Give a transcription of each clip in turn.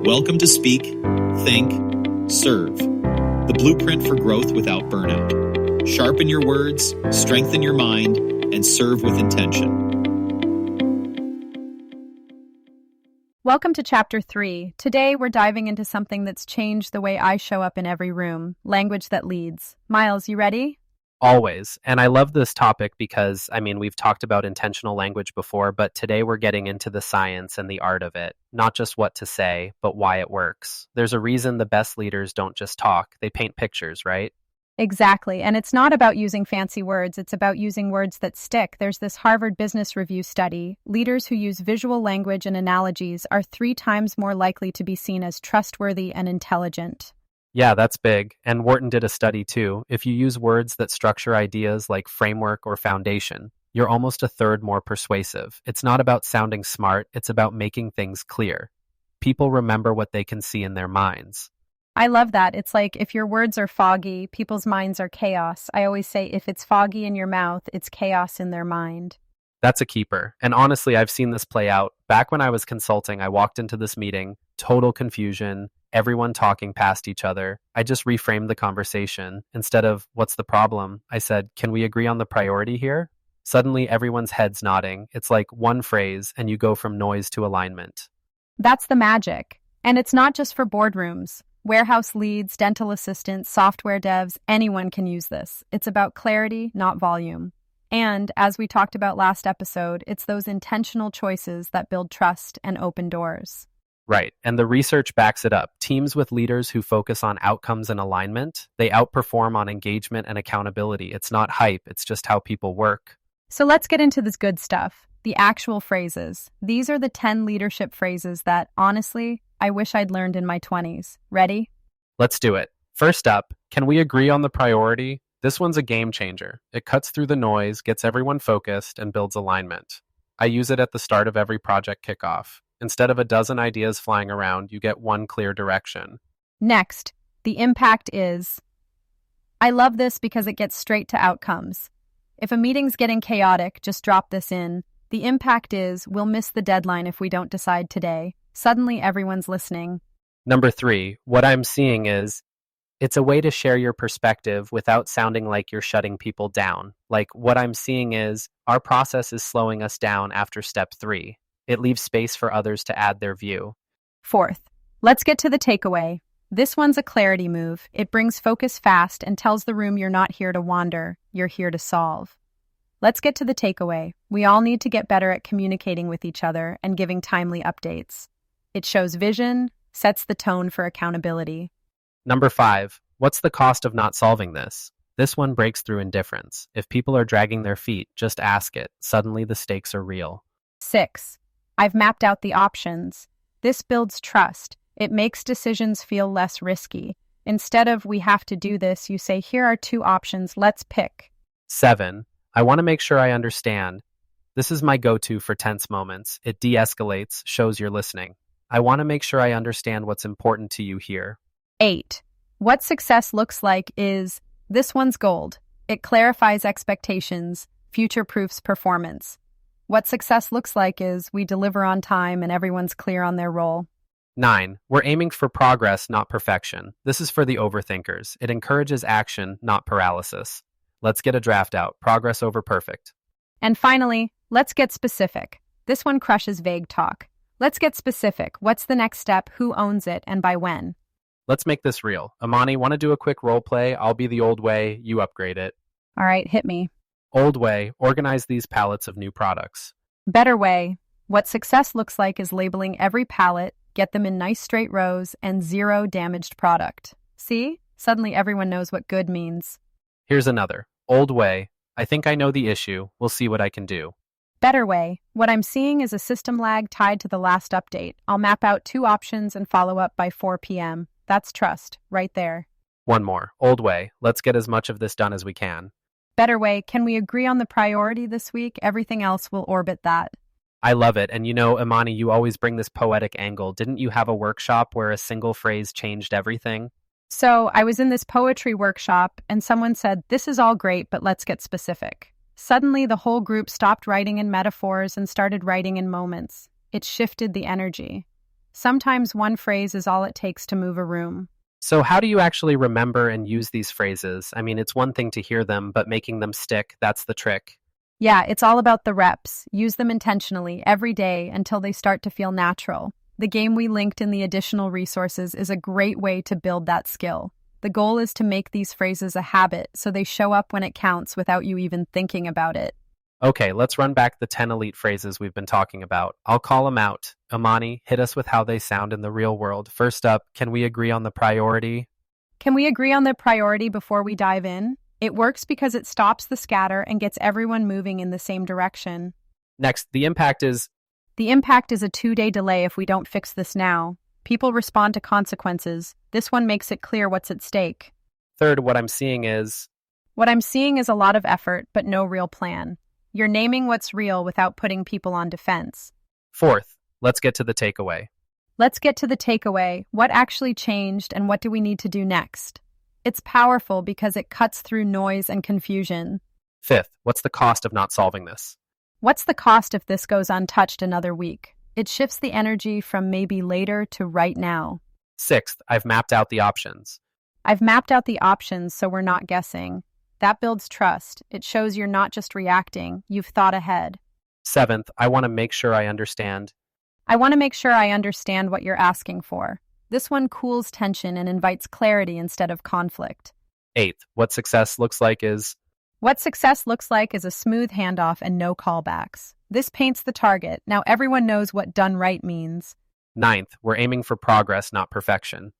Welcome to Speak, Think, Serve, the blueprint for growth without burnout. Sharpen your words, strengthen your mind, and serve with intention. Welcome to Chapter 3. Today, we're diving into something that's changed the way I show up in every room, language that leads. Miles, you ready? Always. And I love this topic because, we've talked about intentional language before, but today we're getting into the science and the art of it. Not just what to say, but why it works. There's a reason the best leaders don't just talk, they paint pictures, right? Exactly. And it's not about using fancy words, it's about using words that stick. There's this Harvard Business Review study. Leaders who use visual language and analogies are 3 times more likely to be seen as trustworthy and intelligent. Yeah, that's big. And Wharton did a study too. If you use words that structure ideas like framework or foundation, you're almost a third more persuasive. It's not about sounding smart, it's about making things clear. People remember what they can see in their minds. I love that. It's like if your words are foggy, people's minds are chaos. I always say if it's foggy in your mouth, it's chaos in their mind. That's a keeper. And honestly, I've seen this play out. Back when I was consulting, I walked into this meeting, total confusion, everyone talking past each other. I just reframed the conversation. Instead of, what's the problem? I said, can we agree on the priority here? Suddenly, everyone's head's nodding. It's like one phrase, and you go from noise to alignment. That's the magic. And it's not just for boardrooms. Warehouse leads, dental assistants, software devs, anyone can use this. It's about clarity, not volume. And, as we talked about last episode, it's those intentional choices that build trust and open doors. Right, and the research backs it up. Teams with leaders who focus on outcomes and alignment, they outperform on engagement and accountability. It's not hype, it's just how people work. So let's get into this good stuff, the actual phrases. These are the 10 leadership phrases that, honestly, I wish I'd learned in my 20s. Ready? Let's do it. First up, can we agree on the priority? This one's a game changer. It cuts through the noise, gets everyone focused, and builds alignment. I use it at the start of every project kickoff. Instead of a dozen ideas flying around, you get one clear direction. Next, the impact is. I love this because it gets straight to outcomes. If a meeting's getting chaotic, just drop this in. The impact is, we'll miss the deadline if we don't decide today. Suddenly, everyone's listening. Number 3, what I'm seeing is, it's a way to share your perspective without sounding like you're shutting people down. Like, what I'm seeing is, our process is slowing us down after step 3. It leaves space for others to add their view. 4th, let's get to the takeaway. This one's a clarity move. It brings focus fast and tells the room you're not here to wander, you're here to solve. Let's get to the takeaway. We all need to get better at communicating with each other and giving timely updates. It shows vision, sets the tone for accountability. Number 5, what's the cost of not solving this? This one breaks through indifference. If people are dragging their feet, just ask it. Suddenly the stakes are real. 6, I've mapped out the options. This builds trust. It makes decisions feel less risky. Instead of, we have to do this, you say, here are 2 options, let's pick. 7, I want to make sure I understand. This is my go-to for tense moments. It de-escalates, shows you're listening. I want to make sure I understand what's important to you here. 8, what success looks like is, this one's gold. It clarifies expectations, future-proofs performance. What success looks like is, we deliver on time and everyone's clear on their role. 9, we're aiming for progress, not perfection. This is for the overthinkers. It encourages action, not paralysis. Let's get a draft out. Progress over perfect. And finally, let's get specific. This one crushes vague talk. Let's get specific. What's the next step? Who owns it? And by when? Let's make this real. Amani, want to do a quick role play? I'll be the old way, you upgrade it. All right, hit me. Old way, organize these pallets of new products. Better way. What success looks like is labeling every pallet, get them in nice straight rows, and 0 damaged product. See? Suddenly everyone knows what good means. Here's another. Old way, I think I know the issue. We'll see what I can do. Better way. What I'm seeing is a system lag tied to the last update. I'll map out 2 options and follow up by 4 p.m. That's trust, right there. One more. Old way, let's get as much of this done as we can. Better way, can we agree on the priority this week? Everything else will orbit that. I love it. And Imani, you always bring this poetic angle. Didn't you have a workshop where a single phrase changed everything? So I was in this poetry workshop and someone said, this is all great, but let's get specific. Suddenly the whole group stopped writing in metaphors and started writing in moments. It shifted the energy. Sometimes one phrase is all it takes to move a room. So, how do you actually remember and use these phrases? I mean, it's one thing to hear them, but making them stick, that's the trick. Yeah, it's all about the reps. Use them intentionally every day until they start to feel natural. The game we linked in the additional resources is a great way to build that skill. The goal is to make these phrases a habit so they show up when it counts without you even thinking about it. Okay, let's run back the 10 elite phrases we've been talking about. I'll call them out. Amani, hit us with how they sound in the real world. First up, can we agree on the priority? Can we agree on the priority before we dive in? It works because it stops the scatter and gets everyone moving in the same direction. Next, the impact is. The impact is a 2-day delay if we don't fix this now. People respond to consequences. This one makes it clear what's at stake. Third, what I'm seeing is. What I'm seeing is a lot of effort, but no real plan. You're naming what's real without putting people on defense. Fourth, let's get to the takeaway. Let's get to the takeaway. What actually changed and what do we need to do next? It's powerful because it cuts through noise and confusion. Fifth, what's the cost of not solving this? What's the cost if this goes untouched another week? It shifts the energy from maybe later to right now. Sixth, I've mapped out the options. I've mapped out the options so we're not guessing. That builds trust. It shows you're not just reacting, you've thought ahead. Seventh, I want to make sure I understand. I want to make sure I understand what you're asking for. This one cools tension and invites clarity instead of conflict. Eighth, what success looks like is. What success looks like is a smooth handoff and no callbacks. This paints the target. Now everyone knows what done right means. Ninth, we're aiming for progress, not perfection.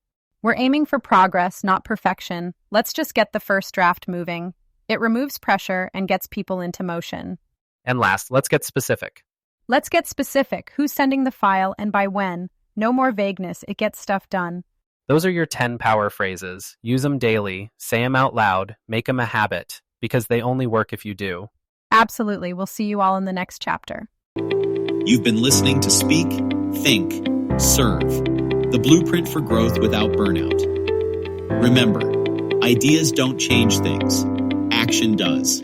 We're aiming for progress, not perfection. Let's just get the first draft moving. It removes pressure and gets people into motion. And last, let's get specific. Let's get specific. Who's sending the file and by when? No more vagueness. It gets stuff done. Those are your 10 power phrases. Use them daily, say them out loud, make them a habit, because they only work if you do. Absolutely. We'll see you all in the next chapter. You've been listening to Speak, Think, Serve, the blueprint for growth without burnout. Remember, ideas don't change things. Action does.